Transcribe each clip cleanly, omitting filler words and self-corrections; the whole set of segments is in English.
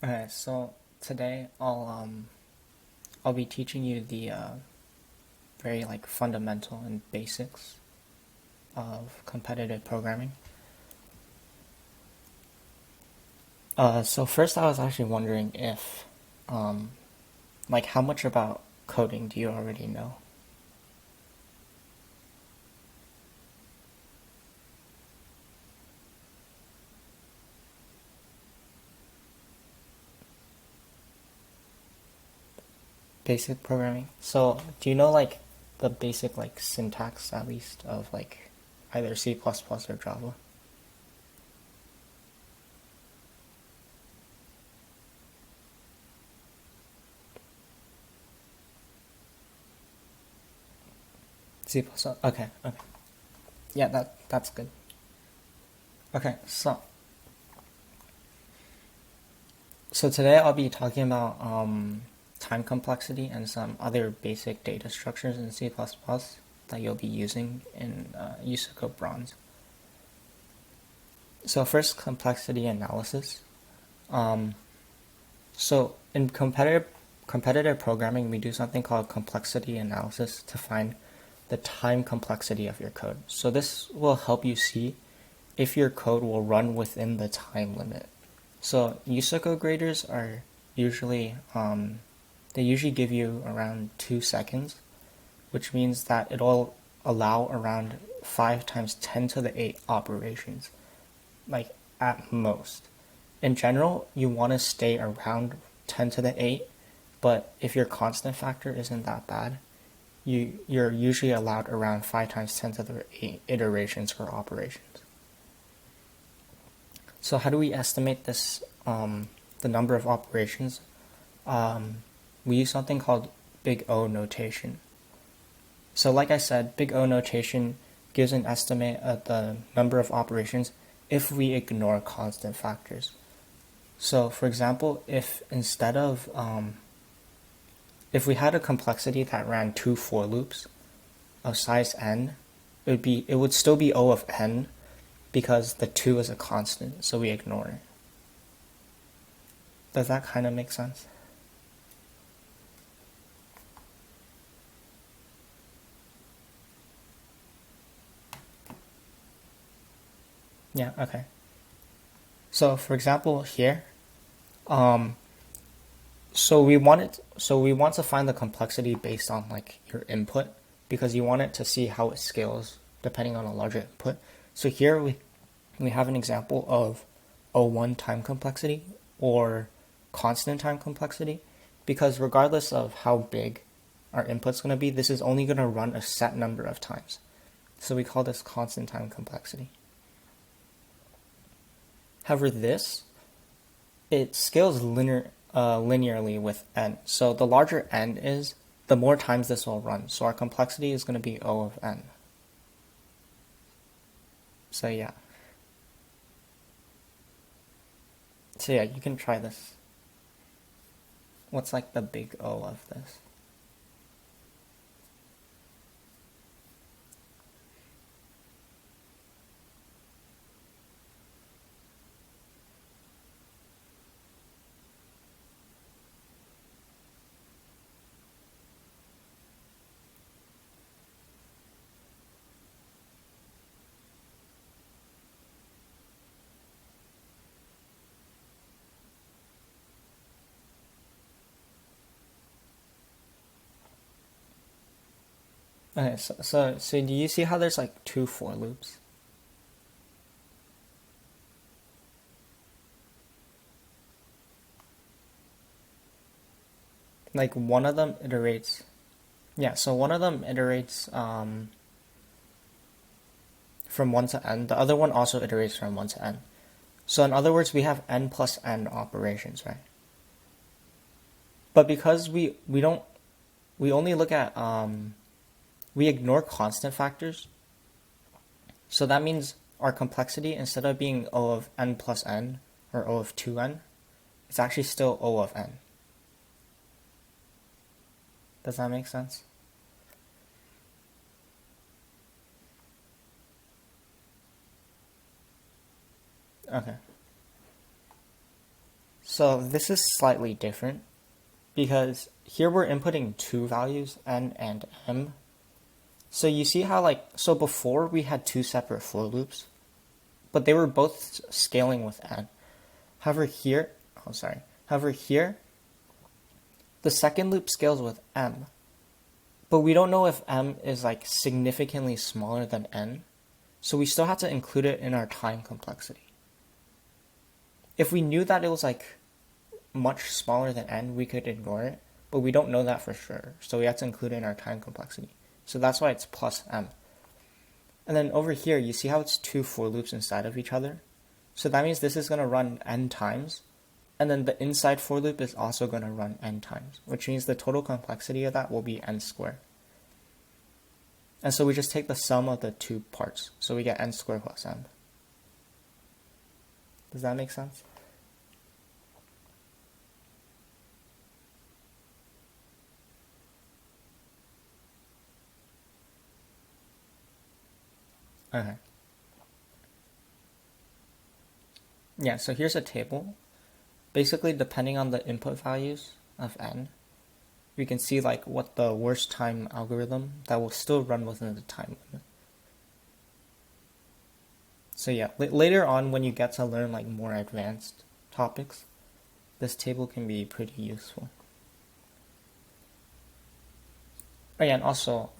Okay, so today I'll be teaching you the very like fundamental and basics of competitive programming. So first I was actually wondering if like how much about coding do you already know? Basic programming. So do you know like the basic like syntax at least of like either C++ plus plus or Java? C++. Plus plus. Okay, okay. Yeah, that's good. Okay, so today I'll be talking about time complexity and some other basic data structures in C++ plus plus that you'll be using in USICO Bronze. So first, complexity analysis. Um, so in competitive programming, we do something called complexity analysis to find the time complexity of your code. So this will help you see if your code will run within the time limit. So USICO graders are usually they usually give you around 2 seconds, which means that it'll allow around 5 times 10 to the 8 operations, like at most. In general, you want to stay around 10 to the 8, but if your constant factor isn't that bad, you're usually allowed around 5 times 10 to the 8 iterations for operations. So how do we estimate this, the number of operations? We use something called big O notation. So like I said, big O notation gives an estimate of the number of operations if we ignore constant factors. So for example, if we had a complexity that ran two for loops of size n, it would still be O of n because the 2 is a constant, so we ignore it. Does that kind of make sense? Yeah, okay. So for example here, um, so we want to find the complexity based on like your input because you want it to see how it scales depending on a larger input. So here we have an example of O1 time complexity or constant time complexity because regardless of how big our input's going to be, this is only going to run a set number of times. So we call this constant time complexity. However, it scales linearly with n. So the larger n is, the more times this will run. So our complexity is going to be O of n. So yeah. So yeah, you can try this. What's like the big O of this? Okay, so do you see how there's like two for loops? Like one of them iterates. Yeah, so one of them iterates from 1 to n. The other one also iterates from 1 to n. So in other words, we have n plus n operations, right? But because we don't we only look at we ignore constant factors. So that means our complexity, instead of being O of n plus n or O of 2n, it's actually still O of n. Does that make sense? Okay. So this is slightly different because here we're inputting two values, n and m. So you see how so before we had two separate for loops, but they were both scaling with n. However here, the second loop scales with m, but we don't know if m is significantly smaller than n, so we still have to include it in our time complexity. If we knew that it was much smaller than n, we could ignore it, but we don't know that for sure, so we have to include it in our time complexity. So that's why it's plus m. And then over here, you see how it's two for loops inside of each other? So that means this is going to run n times, and then the inside for loop is also going to run n times, which means the total complexity of that will be n squared. And so we just take the sum of the two parts, so we get n squared plus m. Does that make sense? Okay. Yeah, so here's a table. Basically, depending on the input values of n, we can see what the worst time algorithm that will still run within the time limit. So yeah, later on when you get to learn more advanced topics, this table can be pretty useful. Oh yeah, and also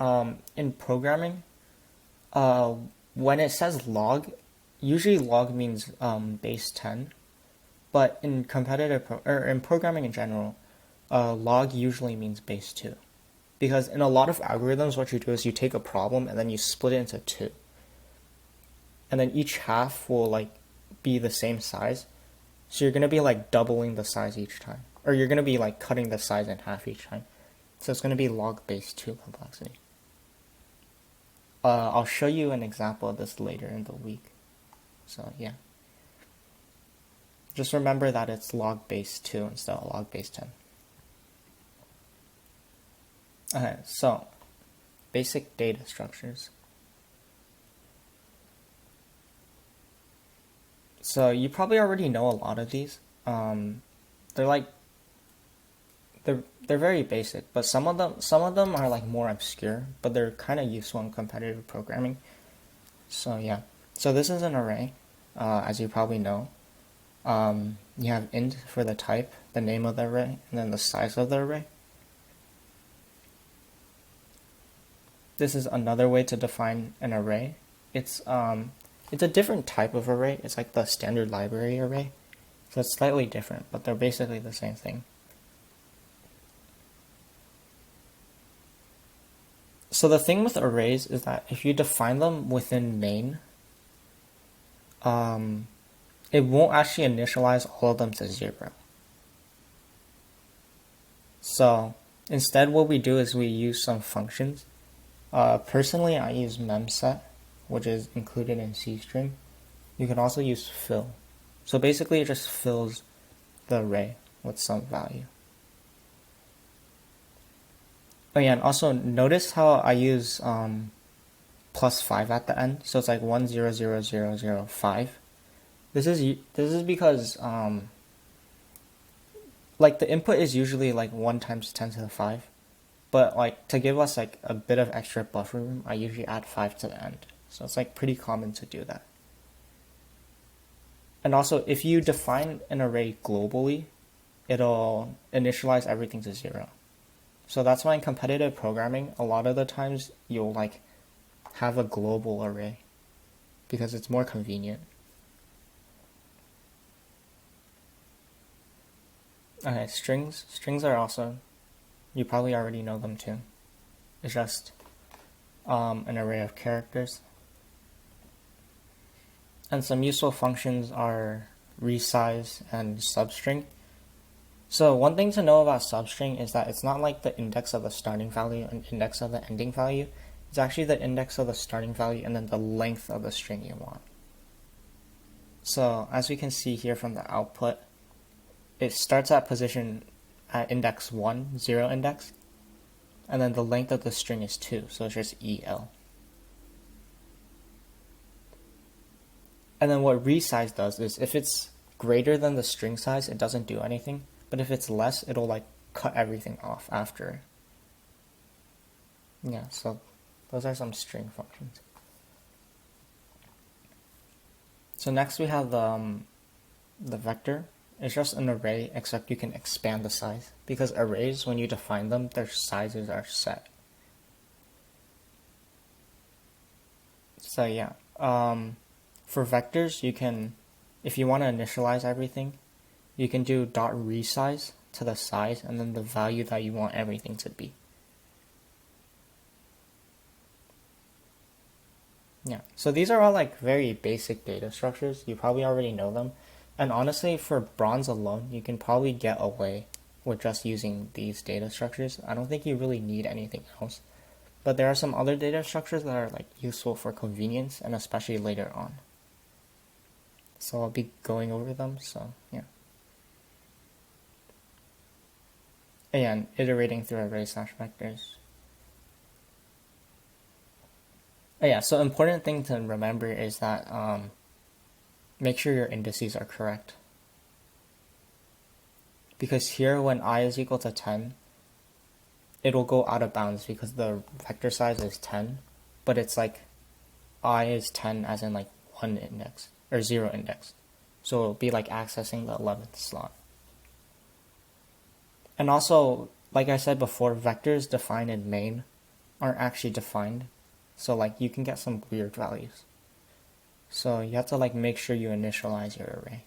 in programming, when it says log, usually log means base 10, but in in programming in general, log usually means base 2. Because in a lot of algorithms, what you do is you take a problem and then you split it into two. And then each half will be the same size. So you're going to be doubling the size each time. Or you're going to be cutting the size in half each time. So it's going to be log base 2 complexity. I'll show you an example of this later in the week. So yeah. Just remember that it's log base 2 instead of log base 10. Okay, so basic data structures. So you probably already know a lot of these. They're very basic, but some of them are more obscure, but they're kind of useful in competitive programming. So yeah, so this is an array, as you probably know. You have int for the type, the name of the array, and then the size of the array. This is another way to define an array. It's a different type of array. It's the standard library array. So it's slightly different, but they're basically the same thing. So the thing with arrays is that if you define them within main, it won't actually initialize all of them to 0. So instead what we do is we use some functions. Personally, I use memset, which is included in CString. You can also use fill. So basically it just fills the array with some value. Oh yeah, and also notice how I use plus 5 at the end. So it's 1 0 0 0 0 5. This is because the input is usually 1 times 10 to the 5. But to give us a bit of extra buffer room, I usually add 5 to the end. So it's pretty common to do that. And also, if you define an array globally, it'll initialize everything to 0. So that's why in competitive programming, a lot of the times you'll have a global array because it's more convenient. Okay, strings. Strings are awesome. You probably already know them too. It's just an array of characters. And some useful functions are resize and substring. So one thing to know about substring is that it's not like the index of the starting value and index of the ending value. It's actually the index of the starting value and then the length of the string you want. So as we can see here from the output, it starts at position at index 1, 0 index, and then the length of the string is 2, so it's just EL. And then what resize does is if it's greater than the string size, it doesn't do anything. But if it's less, it'll like cut everything off after. Yeah, so those are some string functions. So next we have the vector. It's just an array, except you can expand the size. Because arrays, when you define them, their sizes are set. So yeah, for vectors, you can, if you want to initialize everything, you can do dot resize to the size and then the value that you want everything to be. Yeah, so these are all like very basic data structures. You probably already know them. And honestly, for bronze alone, you can probably get away with just using these data structures. I don't think you really need anything else. But there are some other data structures that are like useful for convenience and especially later on. So I'll be going over them, so yeah. And iterating through array/vectors. Yeah, so important thing to remember is that make sure your indices are correct. Because here when I is equal to 10, it'll go out of bounds because the vector size is 10, but it's like I is 10 as in like 1 index, or 0 index. So it'll be like accessing the 11th slot. And also, like I said before, vectors defined in main aren't actually defined. So like you can get some weird values. So you have to like make sure you initialize your array.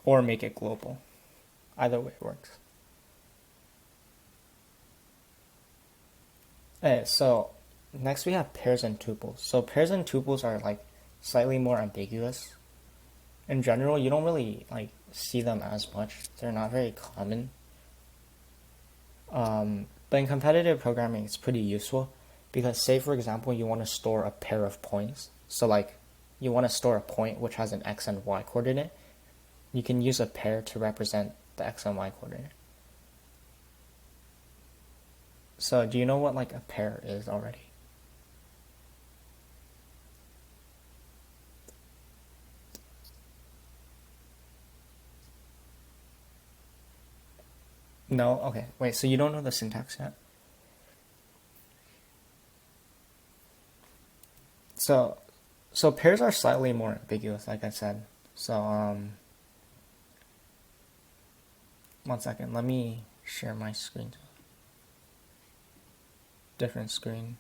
Or make it global. Either way works. Okay, so next we have pairs and tuples. So pairs and tuples are like slightly more ambiguous. In general, you don't really like see them as much. They're not very common. But in competitive programming, it's pretty useful because say, for example, you want to store a pair of points. So like you want to store a point which has an x and y coordinate. You can use a pair to represent the x and y coordinate. So do you know what like a pair is already? No? Okay, wait, so you don't know the syntax yet? So pairs are slightly more ambiguous, like I said. So, 1 second, let me share my screen. Different screen.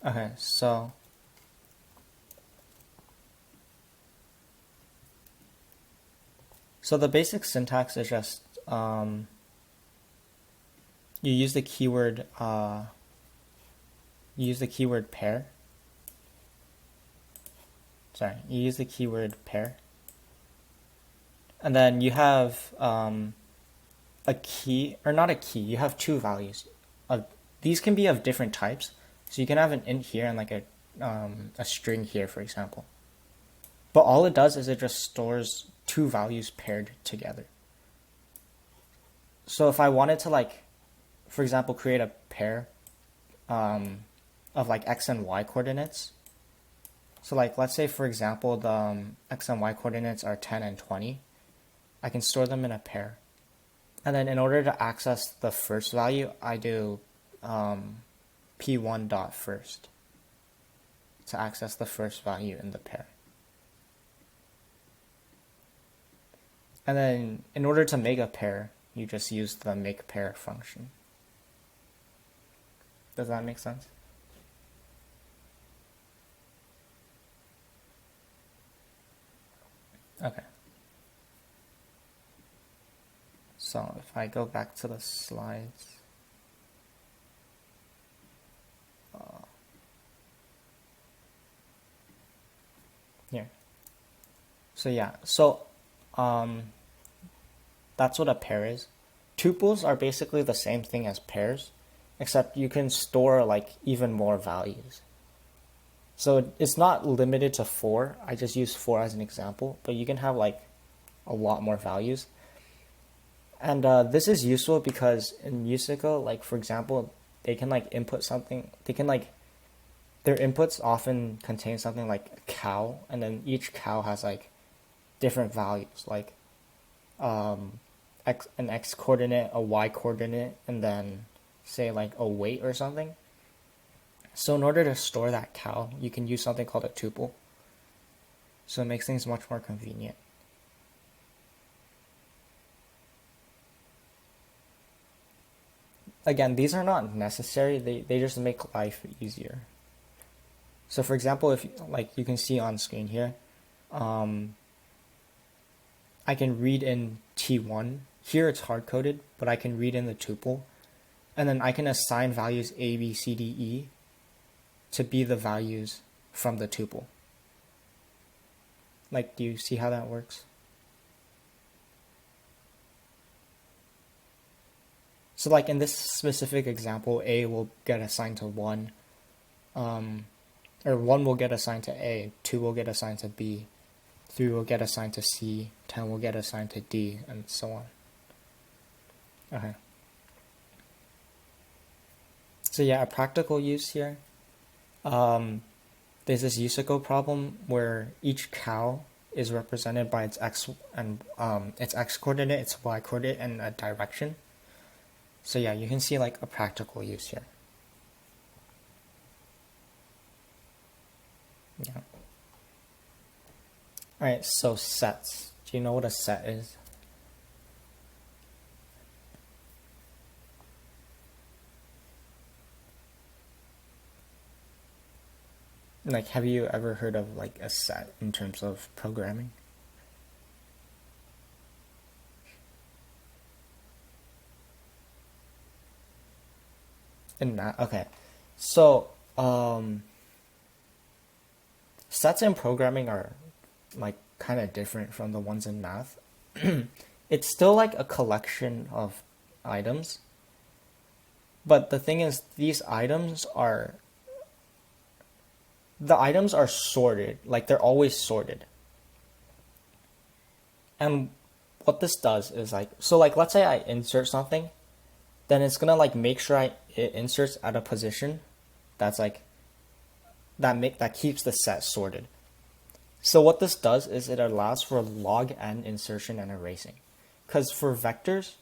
Okay, so the basic syntax is just you use the keyword pair. Sorry, you use the keyword pair, and then you have a key, or not a key. You have two values. These can be of different types. So you can have an int here and like a string here, for example. But all it does is it just stores two values paired together. So if I wanted to like, for example, create a pair of like x and y coordinates. So like, let's say for example, the x and y coordinates are 10 and 20. I can store them in a pair. And then in order to access the first value, I do p1 dot first to access the first value in the pair. And then in order to make a pair, you just use the make pair function. Does that make sense? Okay. So if I go back to the slides. Here. So yeah, that's what a pair is. Tuples are basically the same thing as pairs, except you can store like even more values. So it's not limited to 4. I just use 4 as an example, but you can have like a lot more values. And this is useful because in Musical, like for example, they can like input something. They can like their inputs often contain something like a cow, and then each cow has like different values, like an x coordinate, a y coordinate, and then say like a weight or something. So in order to store that cow, you can use something called a tuple. So it makes things much more convenient. Again, these are not necessary, they just make life easier. So for example, if like you can see on screen here, I can read in T1. Here it's hard-coded, but I can read in the tuple. And then I can assign values A, B, C, D, E to be the values from the tuple. Like, do you see how that works? So like in this specific example, A will get assigned to 1, or 1 will get assigned to A, 2 will get assigned to B, 3 will get assigned to C, 10 will get assigned to D, and so on. Okay. So yeah, a practical use here. There's this USICO problem where each cow is represented by its x and its x coordinate, its y coordinate, and a direction. So yeah, you can see like a practical use here. Yeah. Alright, so sets. Do you know what a set is? Like, have you ever heard of like a set in terms of programming? In math? Okay. So, sets in programming are like kind of different from the ones in math. It's still like a collection of items. But the thing is, the items are sorted, like they're always sorted. And what this does is like, so like let's say I insert something, then it's gonna like make sure it inserts at a position that's like that keeps the set sorted. So what this does is it allows for log n insertion and erasing. Because for vectors,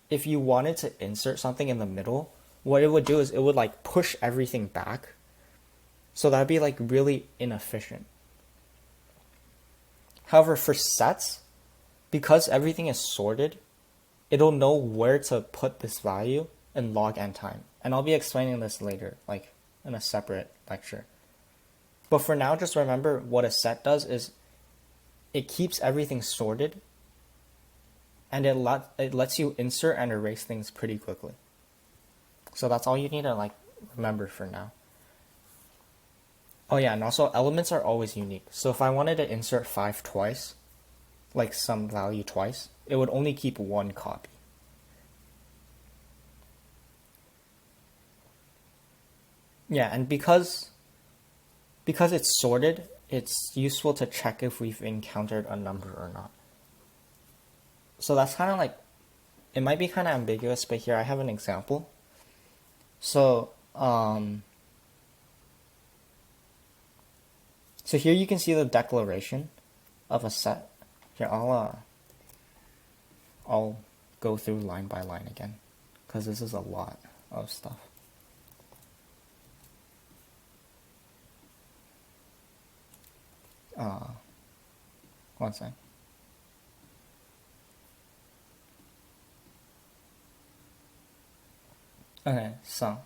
if you wanted to insert something in the middle, what it would do is it would like push everything back. So that'd be like really inefficient. However, for sets, because everything is sorted, it'll know where to put this value in log n time. And I'll be explaining this later, like in a separate lecture. But for now, just remember what a set does is it keeps everything sorted, and it lets you insert and erase things pretty quickly. So that's all you need to like remember for now. Oh yeah, and also elements are always unique. So if I wanted to insert 5 twice, like some value twice, it would only keep 1 copy. Yeah, and because it's sorted, it's useful to check if we've encountered a number or not. So that's kind of like, it might be kind of ambiguous, but here I have an example. So, so here you can see the declaration of a set. Here, I'll go through line by line again, because this is a lot of stuff. One second. Okay, so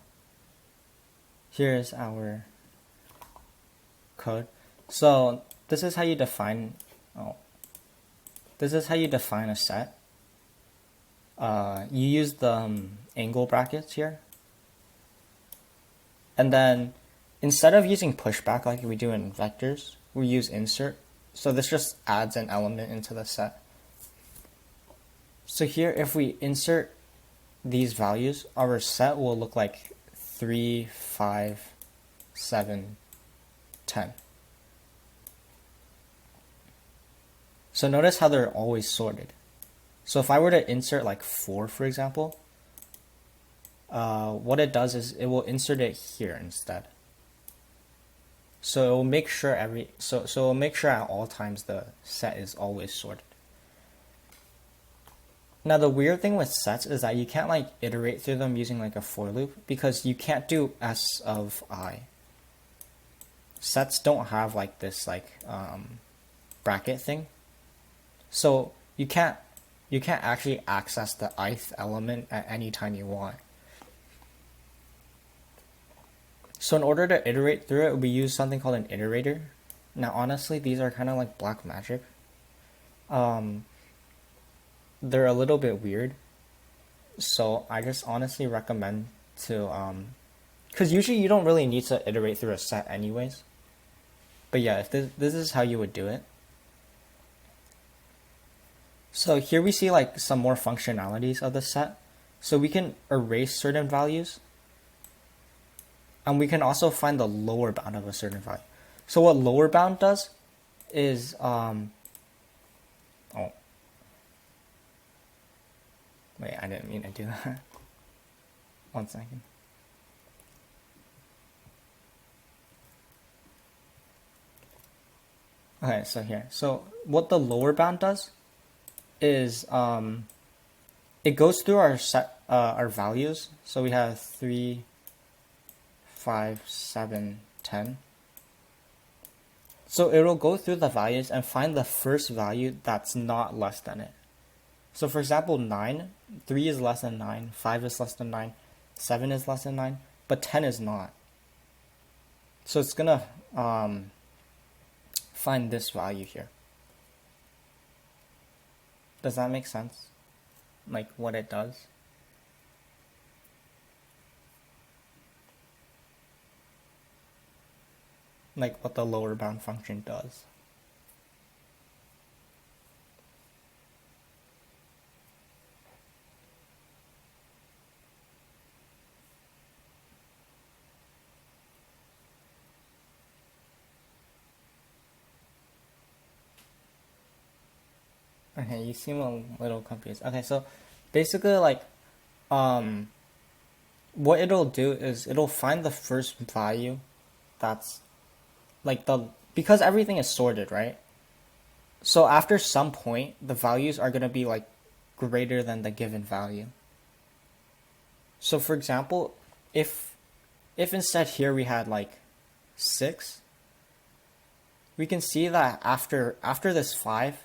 here's our code. So this is how you define a set. You use the angle brackets here. And then instead of using pushback like we do in vectors, we use insert. So this just adds an element into the set. So here, if we insert these values, our set will look like 3, 5, 7, 10. So notice how they're always sorted. So if I were to insert like 4, for example, what it does is it will insert it here instead. So it will make sure it will make sure at all times the set is always sorted. Now the weird thing with sets is that you can't like iterate through them using like a for loop because you can't do s of I. Sets don't have like this bracket thing. So you can't actually access the ith element at any time you want. So in order to iterate through it, we use something called an iterator. Now honestly, these are kind of like black magic. They're a little bit weird. So I just honestly recommend to because usually you don't really need to iterate through a set anyways. But yeah, if this is how you would do it. So here we see like some more functionalities of the set. So we can erase certain values. And we can also find the lower bound of a certain value. So what lower bound does is wait, I didn't mean to do that. 1 second. Okay, so here. So what the lower bound does is it goes through our set our values. So we have 3, 5, 7, 10. So it'll go through the values and find the first value that's not less than it. So for example, 9, 3 is less than 9, 5 is less than 9, 7 is less than 9, but 10 is not. So it's gonna find this value here. Does that make sense? Like what it does? Like what the lower bound function does. Okay, you seem a little confused. Okay, so basically like what it'll do is it'll find the first value that's like because everything is sorted, right? So after some point, the values are going to be like greater than the given value. So for example, if instead here we had like 6, we can see that after this 5,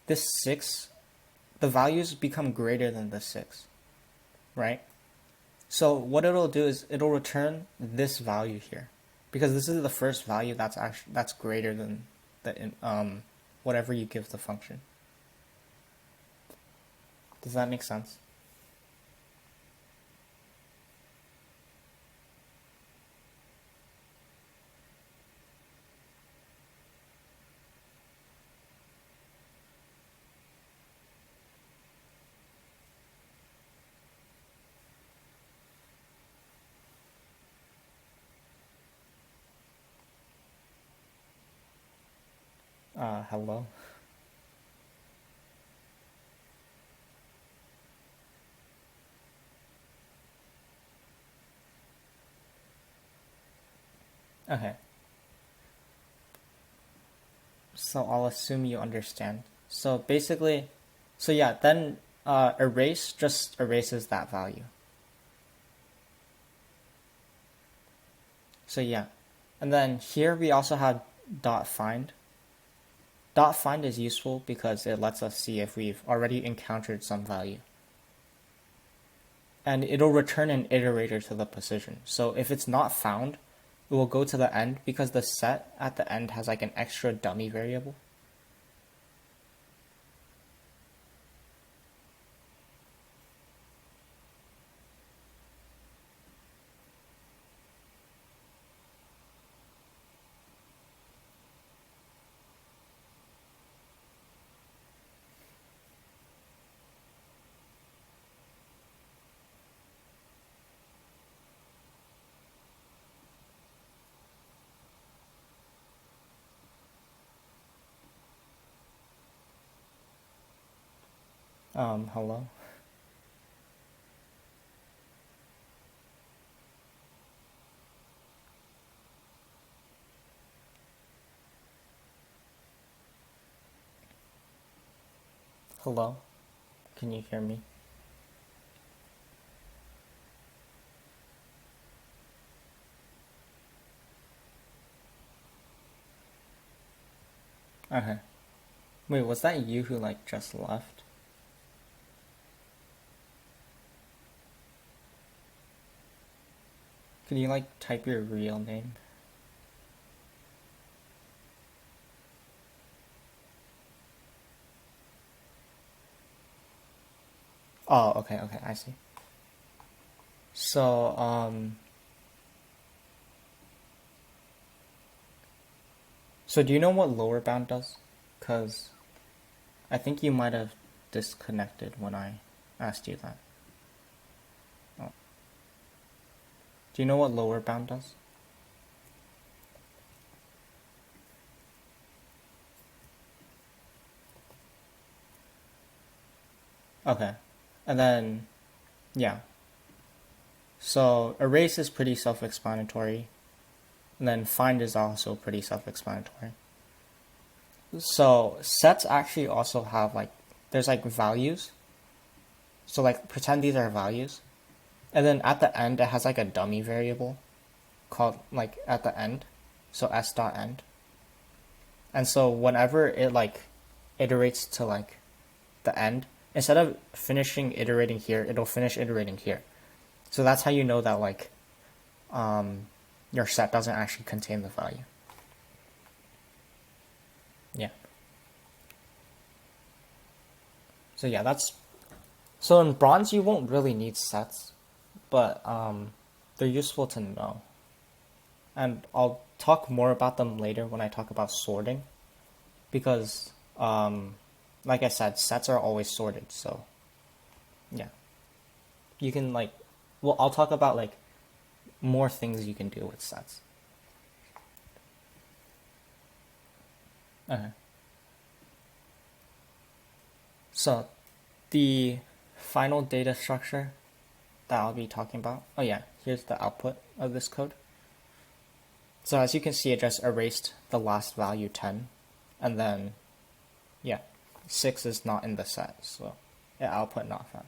this 6, the values become greater than the 6, right? So what it'll do is it'll return this value here, because this is the first value that's greater than the whatever you give the function. Does that make sense? Hello? Okay. So I'll assume you understand. So basically, so yeah, then erase just erases that value. So yeah, and then here we also have dot find. Dot find is useful because it lets us see if we've already encountered some value. And it'll return an iterator to the position. So if it's not found, it will go to the end because the set at the end has like an extra dummy variable. Hello? Hello? Can you hear me? Okay. Wait, was that you who like just left? Can you like type your real name? Oh, okay, okay, I see. So, so do you know what lower bound does? Cause I think you might have disconnected when I asked you that. Oh. Do you know what lower bound does? Okay. And then, yeah. So erase is pretty self-explanatory. And then find is also pretty self-explanatory. So sets actually also have like, there's like values. So like pretend these are values. And then at the end, it has like a dummy variable called like at the end. So s dot end. And so whenever it like iterates to like the end, instead of finishing iterating here, it'll finish iterating here. So that's how you know that like your set doesn't actually contain the value. Yeah. So yeah, that's so in bronze you won't really need sets, but they're useful to know. And I'll talk more about them later when I talk about sorting, because like I said, sets are always sorted. So yeah, you can like, well, I'll talk about like more things you can do with sets. Okay. So the final data structure that I'll be talking about. Oh yeah, here's the output of this code. So as you can see, it just erased the last value 10, and then yeah, 6 is not in the set, so yeah, output not found.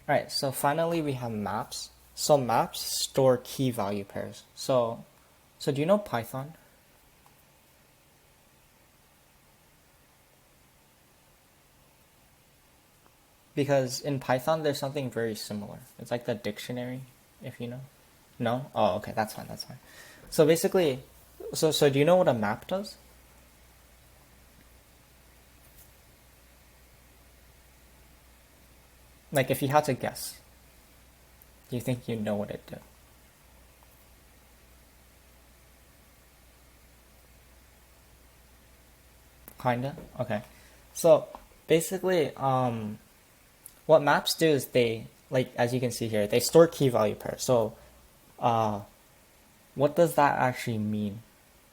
Alright, so finally we have maps. So maps store key value pairs. So do you know Python? Because in Python there's something very similar. It's like the dictionary, if you know. No? Oh, okay, that's fine, that's fine. So basically, so do you know what a map does? Like if you had to guess, do you think you know what it did? Kinda? Okay. So basically, what maps do is they, like as you can see here, they store key value pairs. So uh, what does that actually mean?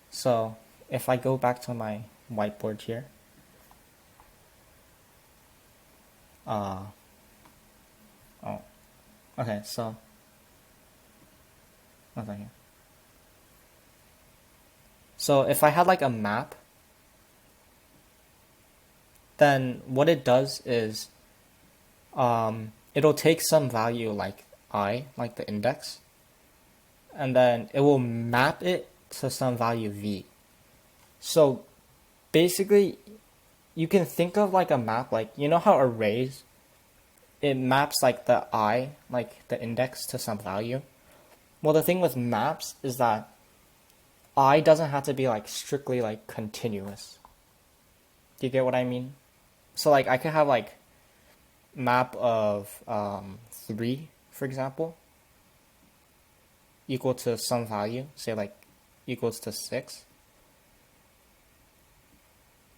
So if I go back to my whiteboard here, uh, oh, okay, so nothing here. So if I had like a map, then what it does is it'll take some value like I, like the index, and then it will map it to some value v. So basically, you can think of like a map, like you know how arrays, it maps like the I, like the index to some value. Well, the thing with maps is that I doesn't have to be like strictly like continuous. Do you get what I mean? So like I could have like map of 3, for example, equal to some value, say like equals to 6.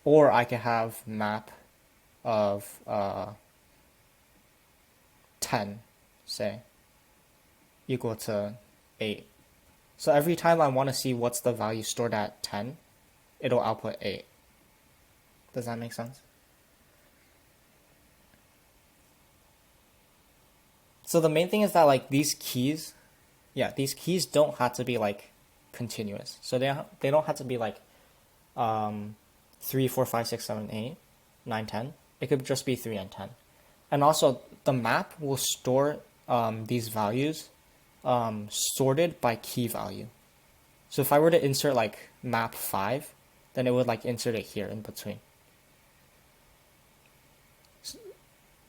Or I could have map of 10, say, equal to 8. So every time I want to see what's the value stored at 10, it'll output 8. Does that make sense? So the main thing is that like these keys, yeah, these keys don't have to be like continuous. So they don't have to be like 3, 4, 5, 6, 7, 8, 9, 10. It could just be 3 and 10. And also, the map will store these values sorted by key value. So if I were to insert like map 5, then it would like insert it here in between. So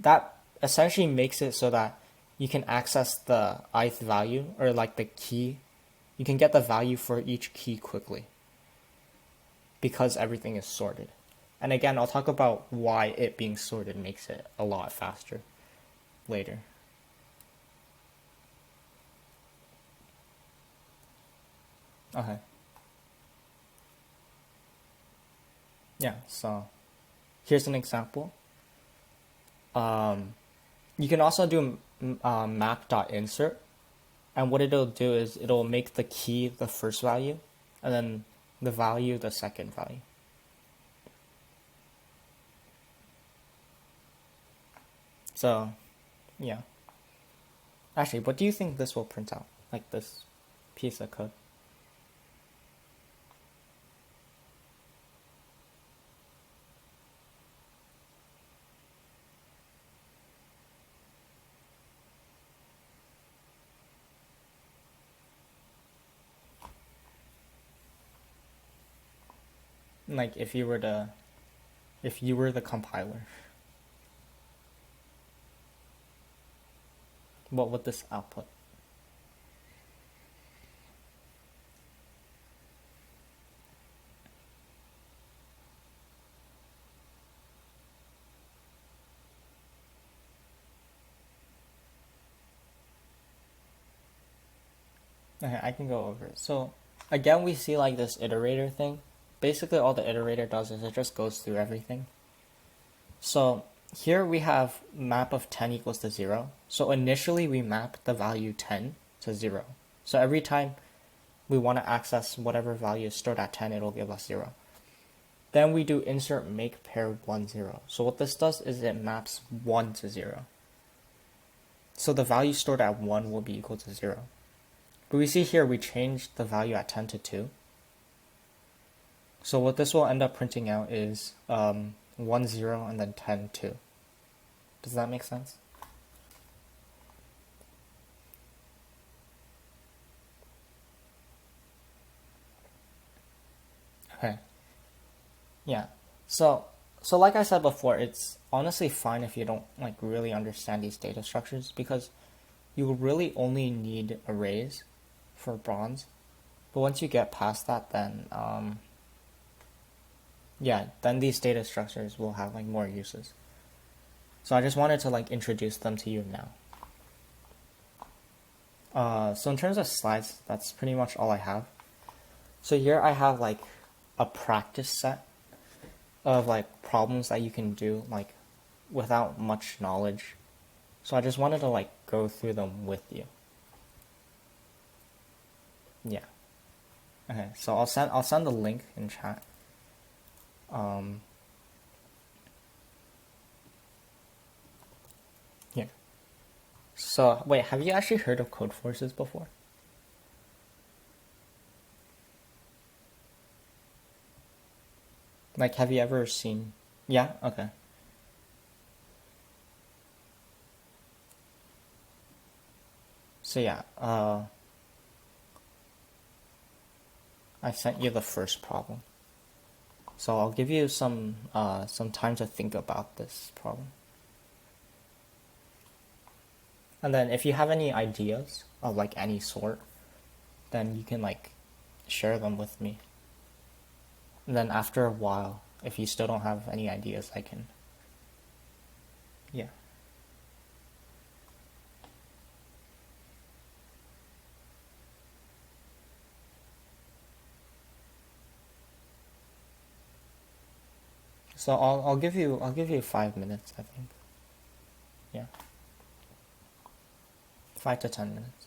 that essentially makes it so that you can access the ith value, or like the key. You can get the value for each key quickly because everything is sorted. And again, I'll talk about why it being sorted makes it a lot faster later. Okay. Yeah, so here's an example. You can also do map.insert, and what it'll do is it'll make the key the first value, and then the value the second value. So, yeah. Actually, what do you think this will print out? Like this piece of code? Like if you were the compiler, what would this output? Okay, I can go over it. So again, we see like this iterator thing. Basically, all the iterator does is it just goes through everything. So here we have map of 10 equals to 0. So initially we map the value 10 to 0. So every time we want to access whatever value is stored at 10, it'll give us 0. Then we do insert make pair 1, 0. So what this does is it maps 1 to 0. So the value stored at 1 will be equal to 0. But we see here we changed the value at 10 to 2. So what this will end up printing out is 1, 0, and then 10, 2. Does that make sense? Okay. Yeah. So like I said before, it's honestly fine if you don't like really understand these data structures, because you really only need arrays for bronze. But once you get past that, then then these data structures will have like more uses. So I just wanted to like introduce them to you now. So in terms of slides, that's pretty much all I have. So here I have like a practice set of like problems that you can do like without much knowledge. So I just wanted to like go through them with you. Yeah. Okay, so I'll send the link in chat. Here. So wait, have you actually heard of Codeforces before? Like, have you ever seen? Yeah. Okay. So yeah, I sent you the first problem. So I'll give you some time to think about this problem. And then if you have any ideas of like any sort, then you can like share them with me. And then after a while, if you still don't have any ideas, I can. Yeah. So I'll give you 5 minutes, I think. Yeah. 5 to 10 minutes.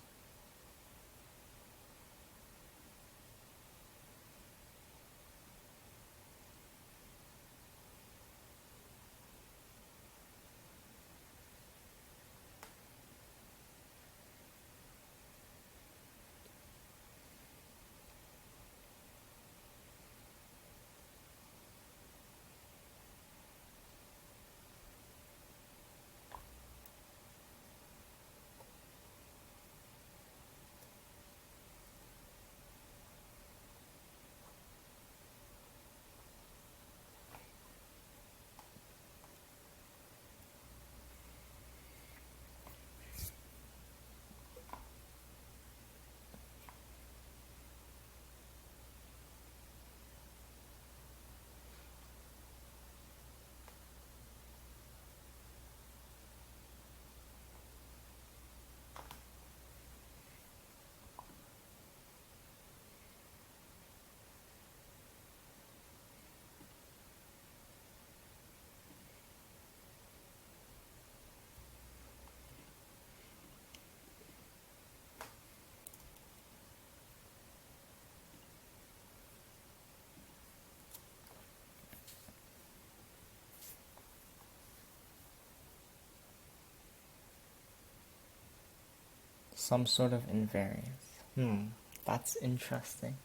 Some sort of invariance. That's interesting.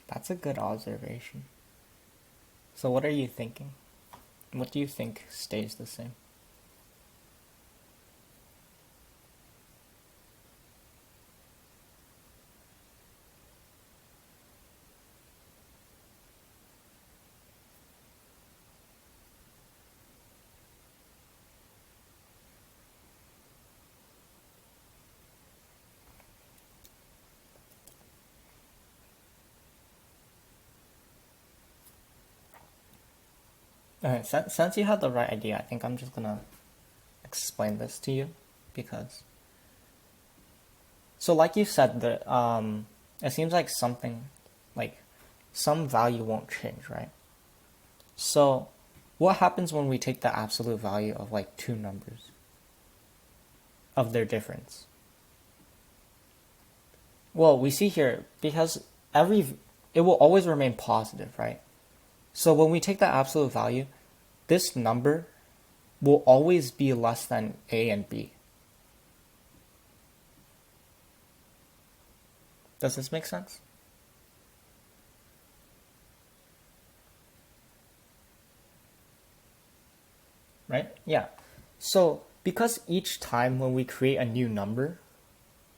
That's a good observation. So what are you thinking? What do you think stays the same? Alright, since you had the right idea, I think I'm just gonna explain this to you because so like you said that it seems like something like some value won't change, right? So what happens when we take the absolute value of like two numbers of their difference? Well, we see here because it will always remain positive, right? So when we take the absolute value, this number will always be less than A and B. Does this make sense? Right? Yeah. So because each time when we create a new number,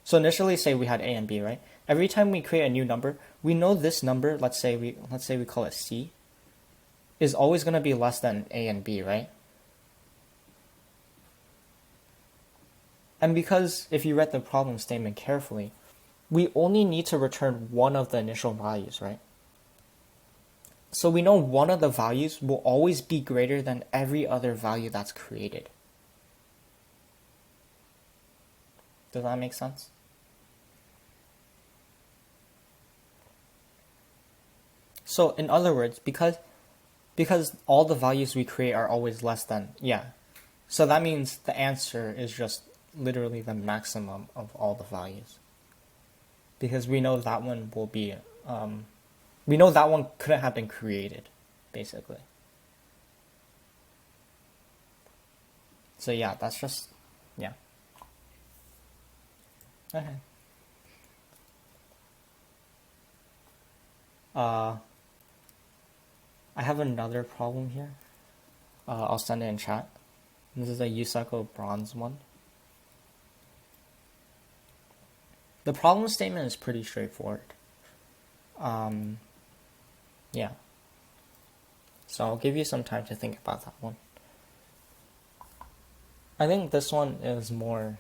so initially say we had A and B, right? Every time we create a new number, we know this number, let's say we call it C, is always going to be less than A and B, right? And because if you read the problem statement carefully, we only need to return one of the initial values, right? So we know one of the values will always be greater than every other value that's created. Does that make sense? So in other words, because all the values we create are always less than, yeah. So that means the answer is just literally the maximum of all the values. Because we know that one will be, we know that one couldn't have been created, basically. So yeah, that's just, yeah. Okay. I have another problem here. I'll send it in chat. This is a Yusaku bronze one. The problem statement is pretty straightforward. Yeah. So I'll give you some time to think about that one. I think this one is more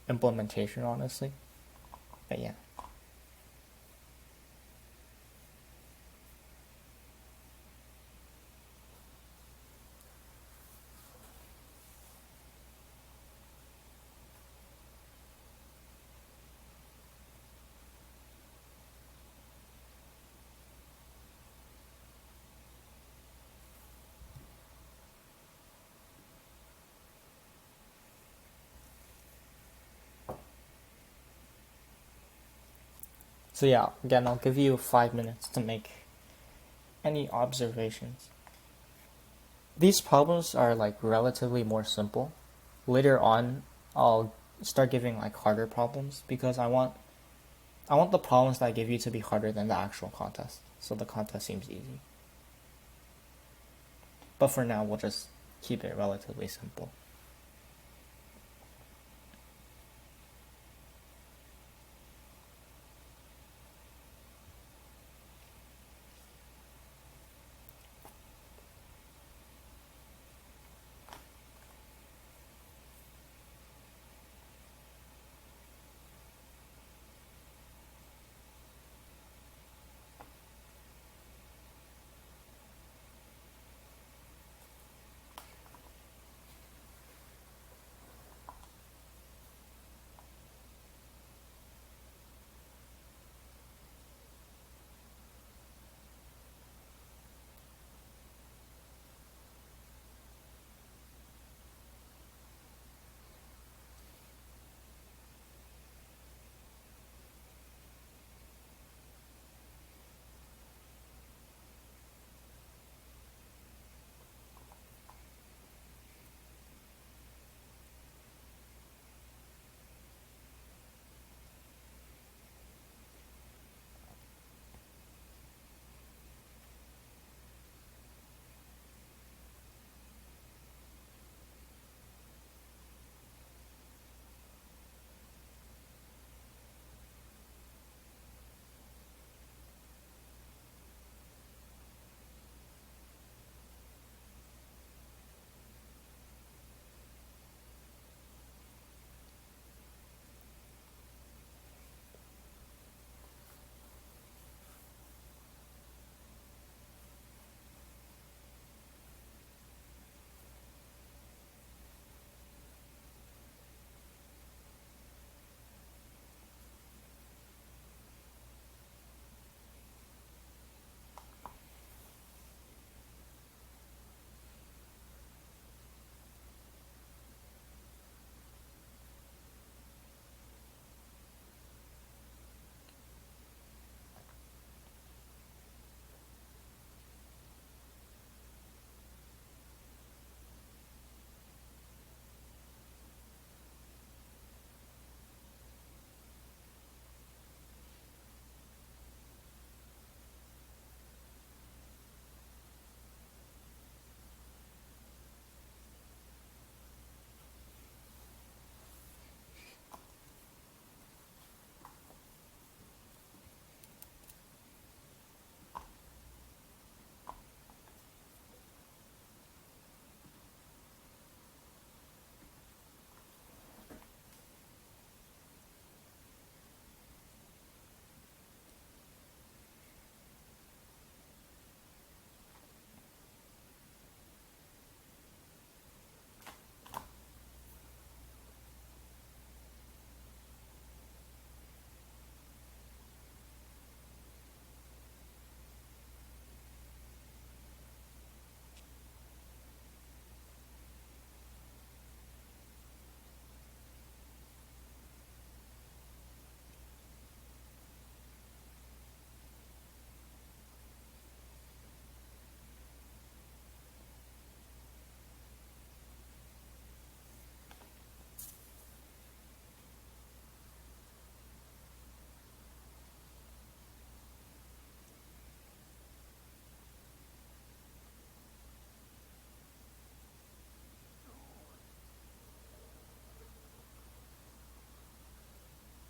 implementation, honestly. But yeah. So yeah, again, I'll give you 5 minutes to make any observations. These problems are like relatively more simple. Later on, I'll start giving like harder problems because I want the problems that I give you to be harder than the actual contest. So the contest seems easy. But for now, we'll just keep it relatively simple.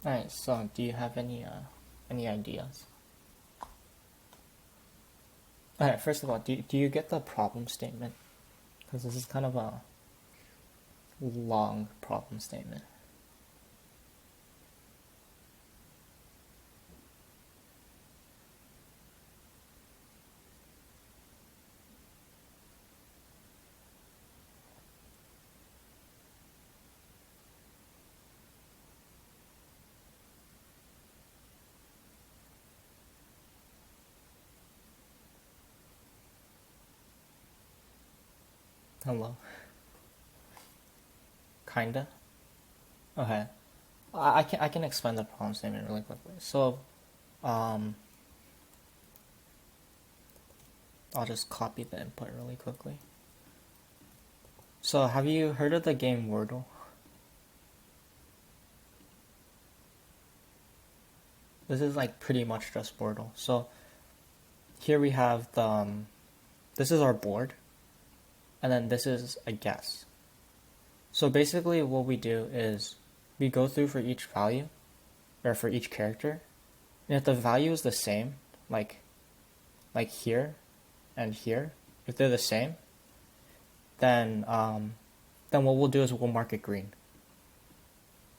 Alright, so do you have any ideas? Alright, first of all, do you get the problem statement? Because this is kind of a long problem statement. Hello. Kinda. Okay. I can explain the problem statement really quickly. So, I'll just copy the input really quickly. So, have you heard of the game Wordle? This is like pretty much just Wordle. So, here we have this is our board, and then this is a guess. So basically what we do is we go through for each value, or for each character, and if the value is the same, like here and here, if they're the same, then what we'll do is we'll mark it green.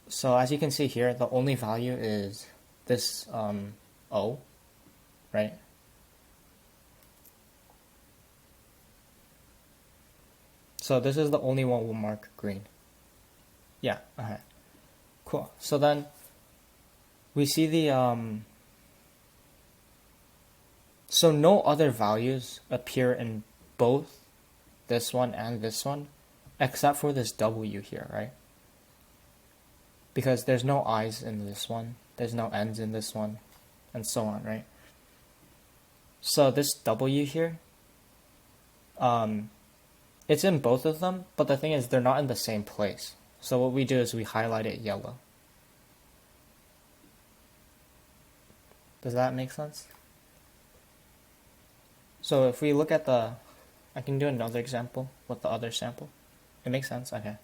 So as you can see here, the only value is this O, right? So this is the only one we'll mark green. Yeah, okay. Cool. So then we see the so no other values appear in both this one and this one, except for this W here, right? Because there's no I's in this one, there's no N's in this one, and so on, right? So this W here, it's in both of them, but the thing is they're not in the same place. So what we do is we highlight it yellow. Does that make sense? So if we look at I can do another example with the other sample. It makes sense? Okay.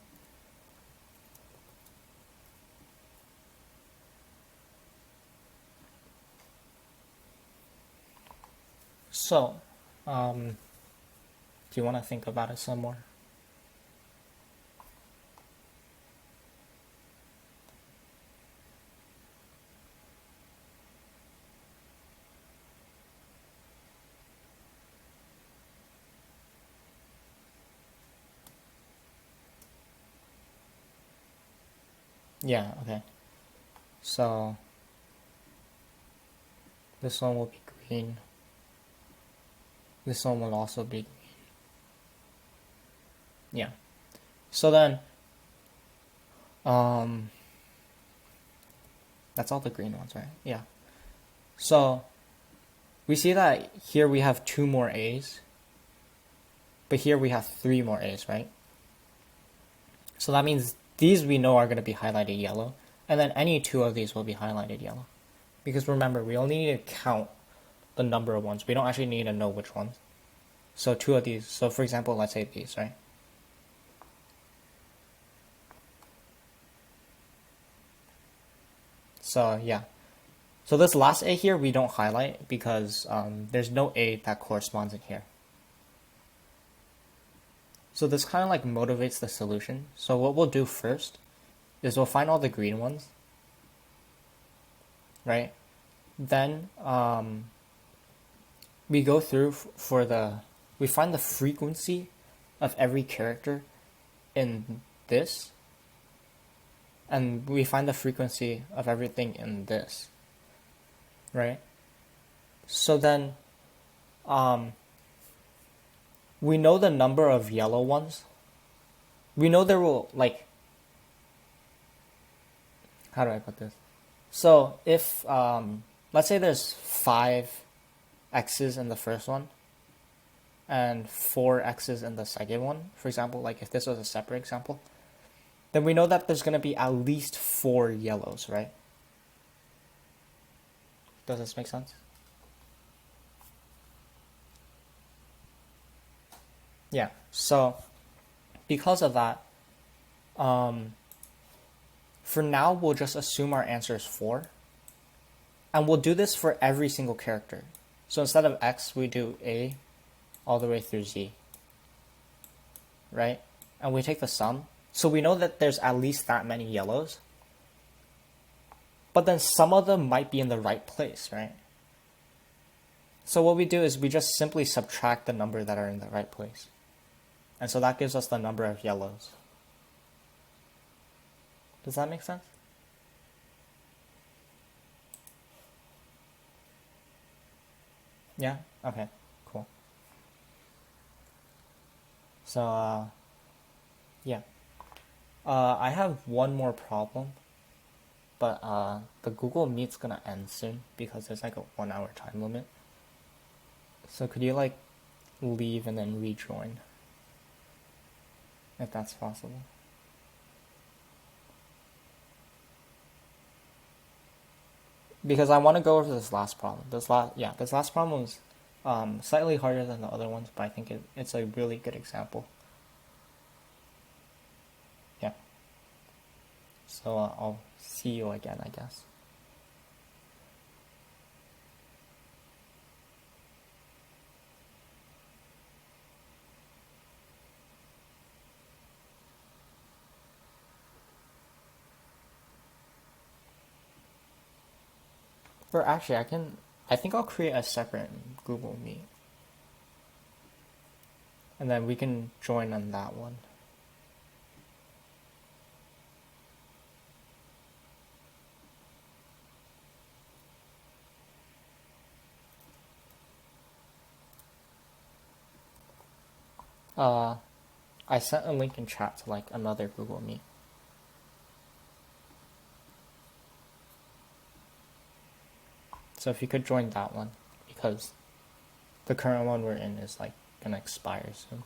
So, do you want to think about it some more? Yeah, okay. So, this one will be green. This one will also be green. Yeah. So then, that's all the green ones, right? Yeah. So, we see that here we have 2 more A's, but here we have 3 more A's, right? So that means these we know are going to be highlighted yellow, and then any 2 of these will be highlighted yellow. Because remember, we only need to count the number of ones. We don't actually need to know which ones. So 2 of these, so for example, let's say these, right? So yeah. So this last A here we don't highlight because there's no A that corresponds in here. So this kind of like motivates the solution. So what we'll do first is we'll find all the green ones, right? Then we go through we find the frequency of every character in this, and we find the frequency of everything in this, right? So then we know the number of yellow ones. We know there will, like, how do I put this? So if let's say there's 5 X's in the first one and 4 X's in the second one, for example, like if this was a separate example, then we know that there's going to be at least 4 yellows, right? Does this make sense? Yeah, so because of that, For now, we'll just assume our answer is 4. And we'll do this for every single character. So instead of X, we do A all the way through Z. Right? And we take the sum. So we know that there's at least that many yellows. But then some of them might be in the right place, right? So what we do is we just simply subtract the number that are in the right place. And so that gives us the number of yellows. Does that make sense? Yeah? Okay, cool. So, yeah. I have one more problem, but the Google Meet's gonna end soon because there's like a 1 hour time limit. So could you like leave and then rejoin? If that's possible. Because I want to go over this last problem. This last problem was slightly harder than the other ones, but I think it's a really good example. Yeah. So I'll see you again, I guess. Or actually, I think I'll create a separate Google Meet. And then we can join on that one. I sent a link in chat to like another Google Meet. So if you could join that one, because the current one we're in is like gonna expire soon.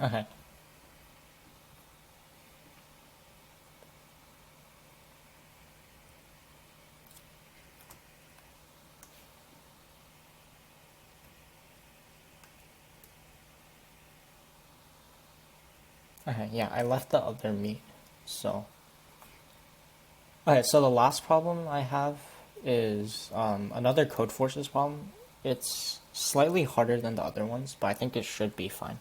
Okay. Okay, yeah, I left the other Meet, so. Okay, so the last problem I have is another Code Forces problem. It's slightly harder than the other ones, but I think it should be fine.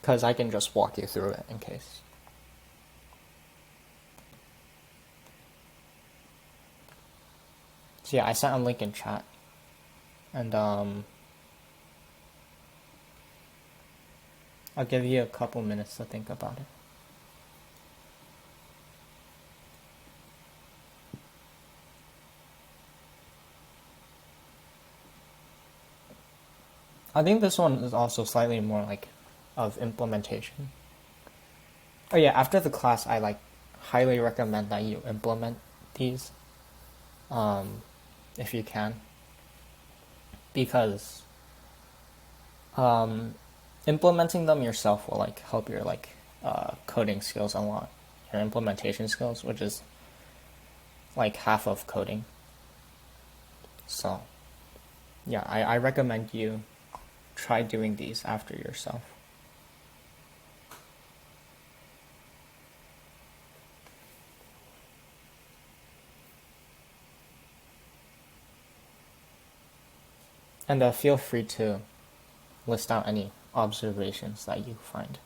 Because I can just walk you through it in case. So yeah, I sent a link in chat. And I'll give you a couple minutes to think about it. I think this one is also slightly more like of implementation. Oh yeah, after the class, I like highly recommend that you implement these, if you can, because implementing them yourself will like help your like coding skills a lot, your implementation skills, which is like half of coding. So yeah, I recommend you try doing these after yourself. And feel free to list out any observations that you find.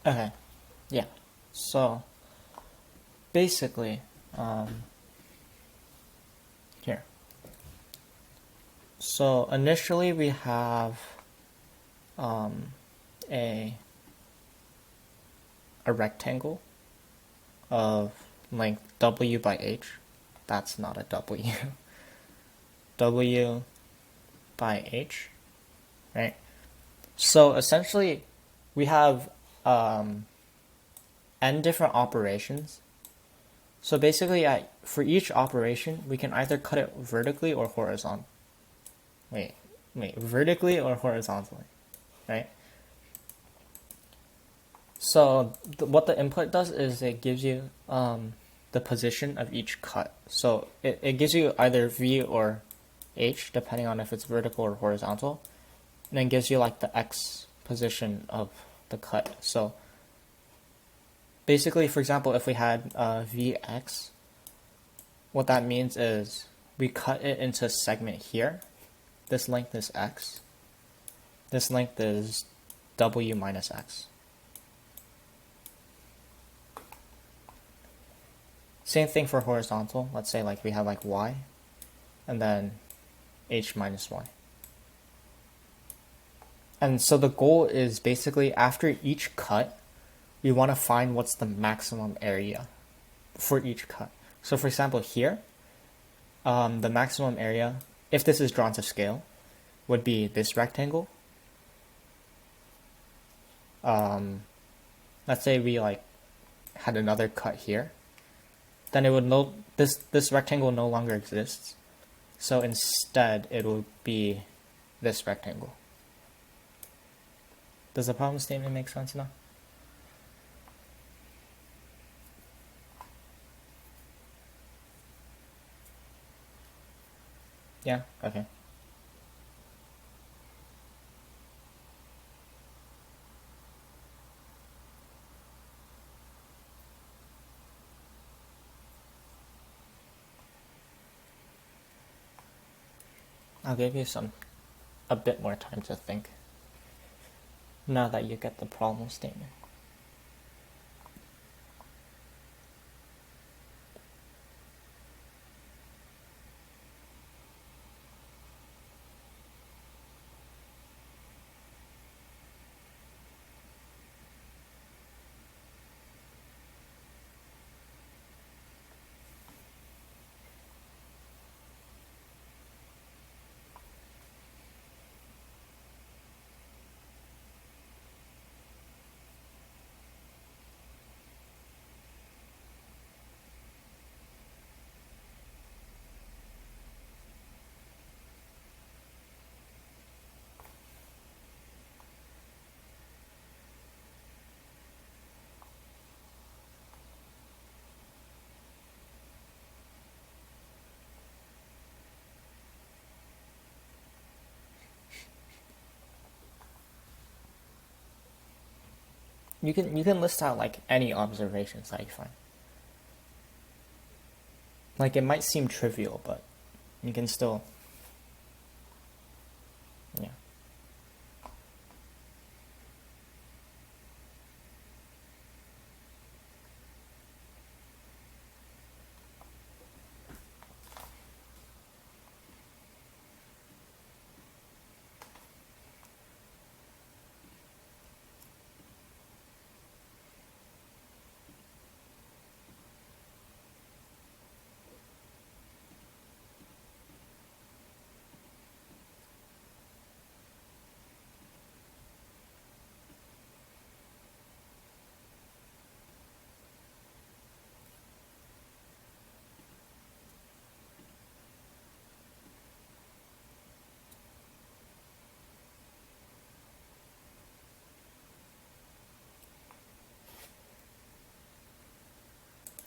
Okay, yeah. So basically, here. So initially we have um, a rectangle of length w by h. That's not a w. W by h, right? So essentially, we have n different operations. So basically, for each operation, we can either cut it vertically or horizontal. Wait, vertically or horizontally, right? So what the input does is it gives you the position of each cut. So it gives you either v or h, depending on if it's vertical or horizontal, and then gives you like the x position of the cut. So basically, for example, if we had vx, what that means is we cut it into a segment here. This length is x. This length is w minus x. Same thing for horizontal. Let's say like we have like y, and then h minus y. And so the goal is basically after each cut, we want to find what's the maximum area for each cut. So for example here, the maximum area, if this is drawn to scale, would be this rectangle. Let's say we like had another cut here, then it would this rectangle no longer exists. So instead it will be this rectangle. Does the problem statement make sense now? Yeah, okay. I'll give you a bit more time to think now that you get the problem statement. You can list out like any observations that you find. Like it might seem trivial, but you can still, yeah.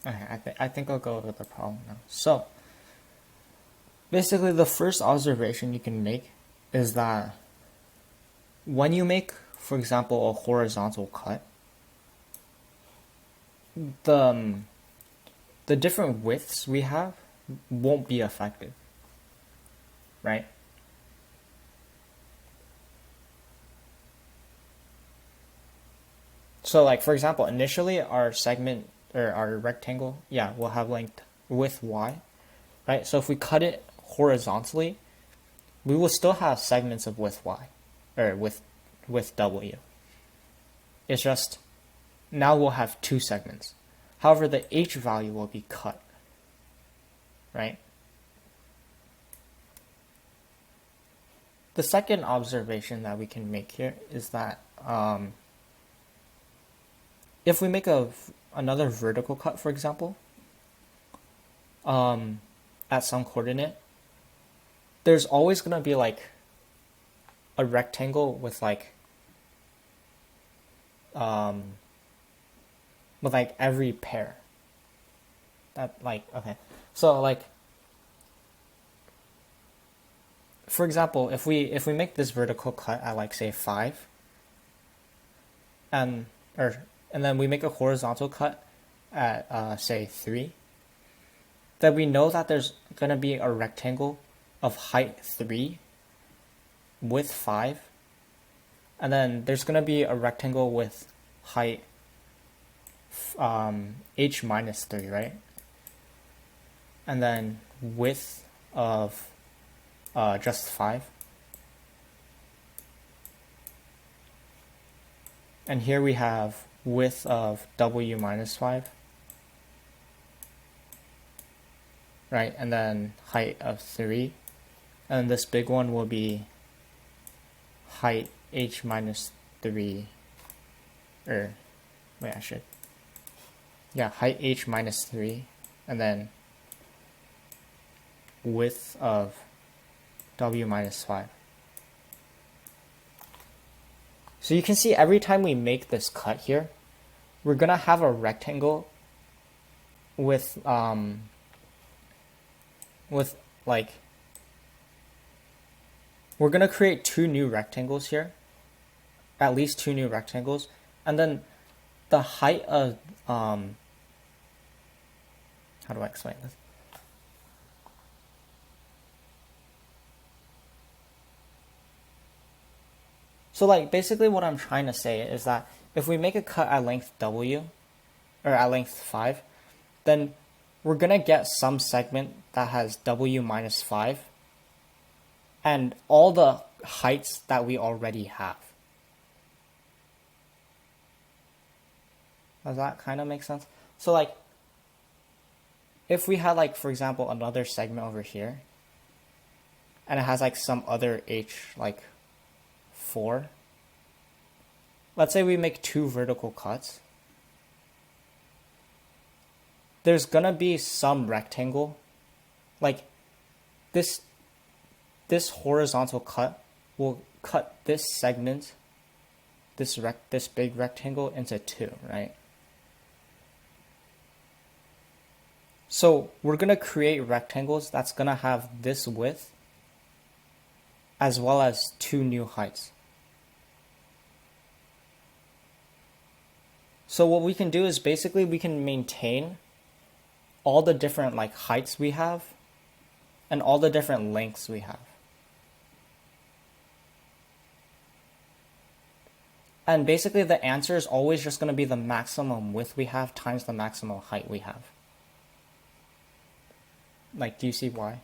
Okay, I think I'll go over the problem now. So basically, the first observation you can make is that when you make, for example, a horizontal cut, the the different widths we have won't be affected, right? So like, for example, initially our segment or our rectangle, yeah, will have length width y, right? So if we cut it horizontally, we will still have segments of width y, or width w. It's just, now we'll have two segments. However, the h value will be cut, right? The second observation that we can make here is that if we make another vertical cut, for example, at some coordinate, there's always going to be like a rectangle with like every pair. That like, okay. So like, for example, if we make this vertical cut at like say 5, and then we make a horizontal cut at say 3, then we know that there's gonna be a rectangle of height 3, width 5, and then there's gonna be a rectangle with height h minus 3, right? And then width of just 5. And here we have width of w minus 5. Right, and then height of 3. And this big one will be height h minus 3. Height h minus 3. And then width of w minus 5. So you can see every time we make this cut here, we're gonna have a rectangle with like, we're gonna create two new rectangles here, at least two new rectangles, and then the height of how do I explain this? So like basically what I'm trying to say is that if we make a cut at length w, or at length 5, then we're gonna get some segment that has w minus 5 and all the heights that we already have. Does that kind of make sense? So like, if we had like, for example, another segment over here, and it has like some other h, like 4. Let's say we make two vertical cuts. There's gonna be some rectangle, like this horizontal cut will cut this segment, this big rectangle into two, right? So we're gonna create rectangles that's gonna have this width as well as two new heights. So what we can do is basically we can maintain all the different like heights we have and all the different lengths we have. And basically the answer is always just going to be the maximum width we have times the maximum height we have. Like, do you see why?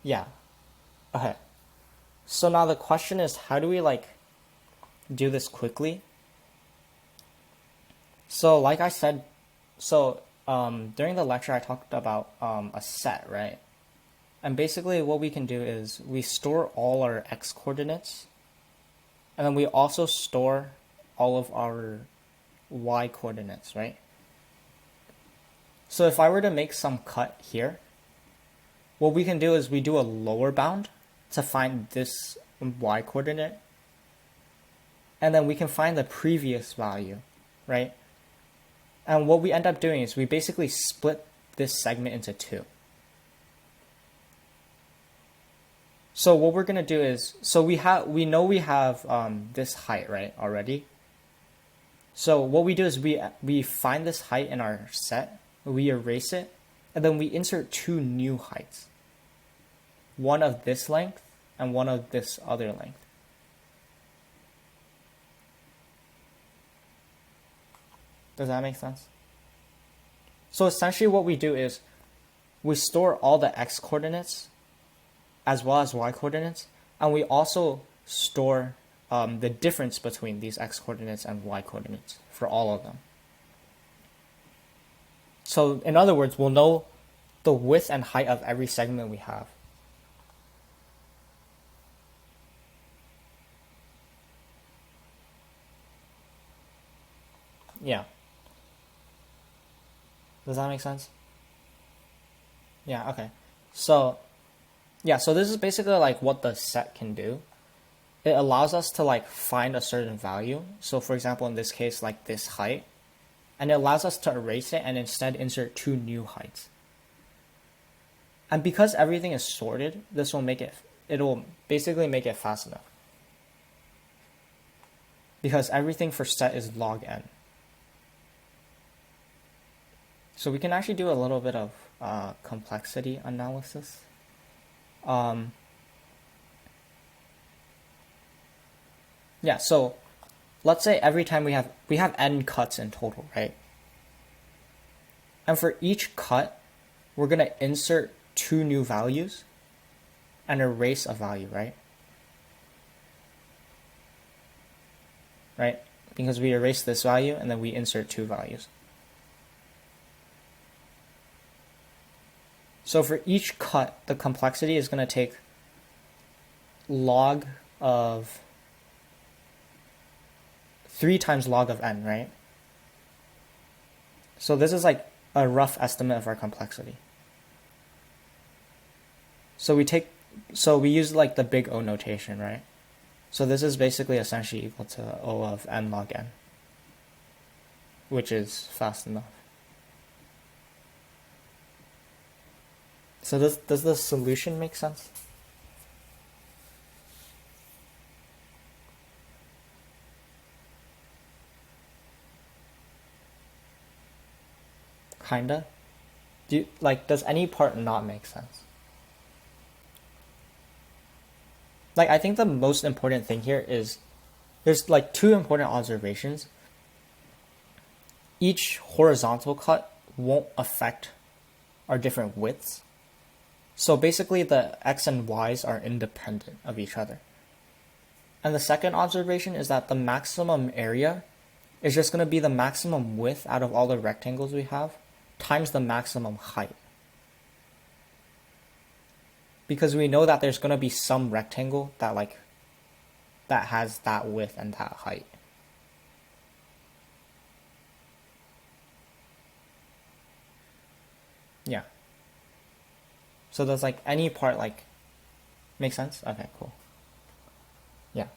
Yeah. Okay. So now the question is, how do we like do this quickly? So like I said, during the lecture I talked about a set, right? And basically what we can do is we store all our x coordinates, and then we also store all of our y coordinates, right? So if I were to make some cut here, what we can do is we do a lower bound to find this y coordinate, and then we can find the previous value, right? And what we end up doing is we basically split this segment into two. So what we're gonna do is, so we know we have this height, right, already. So what we do is we find this height in our set, we erase it, and then we insert two new heights. One of this length and one of this other length. Does that make sense? So essentially what we do is we store all the x coordinates as well as y coordinates, and we also store the difference between these x coordinates and y coordinates for all of them. So in other words, we'll know the width and height of every segment we have. Yeah. Does that make sense? Yeah, okay. So, yeah, so this is basically like what the set can do. It allows us to like find a certain value. So for example, in this case, like this height, and it allows us to erase it and instead insert two new heights. And because everything is sorted, this will make it'll basically make it fast enough. Because everything for set is log n. So we can actually do a little bit of complexity analysis. Yeah, so let's say every time we have n cuts in total, right? And for each cut, we're going to insert two new values and erase a value, right? Right? Because we erase this value and then we insert two values. So for each cut, the complexity is going to take log of 3 times log of n, right? So this is like a rough estimate of our complexity. So we use like the big O notation, right? So this is basically essentially equal to O of n log n, which is fast enough. So does the solution make sense? Kinda? Does any part not make sense? Like, I think the most important thing here is there's like two important observations. Each horizontal cut won't affect our different widths. So basically the x and y's are independent of each other. And the second observation is that the maximum area is just going to be the maximum width out of all the rectangles we have times the maximum height. Because we know that there's going to be some rectangle that has that width and that height. Yeah. So does like any part like make sense? Okay, cool. Yeah.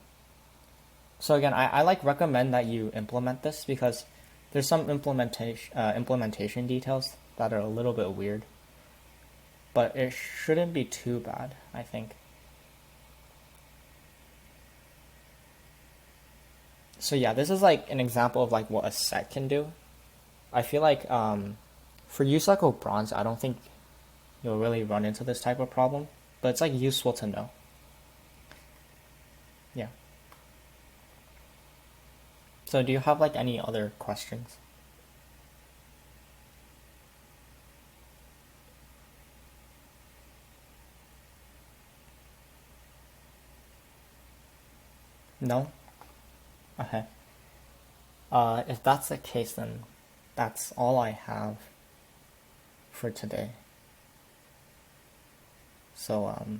So again, I like recommend that you implement this because there's some implementation details that are a little bit weird, but it shouldn't be too bad, I think. So yeah, this is like an example of like what a set can do. I feel like for U-cycle bronze, I don't think you'll really run into this type of problem, but it's like useful to know. Yeah. So do you have like any other questions? No? Okay. If that's the case, then that's all I have for today. So,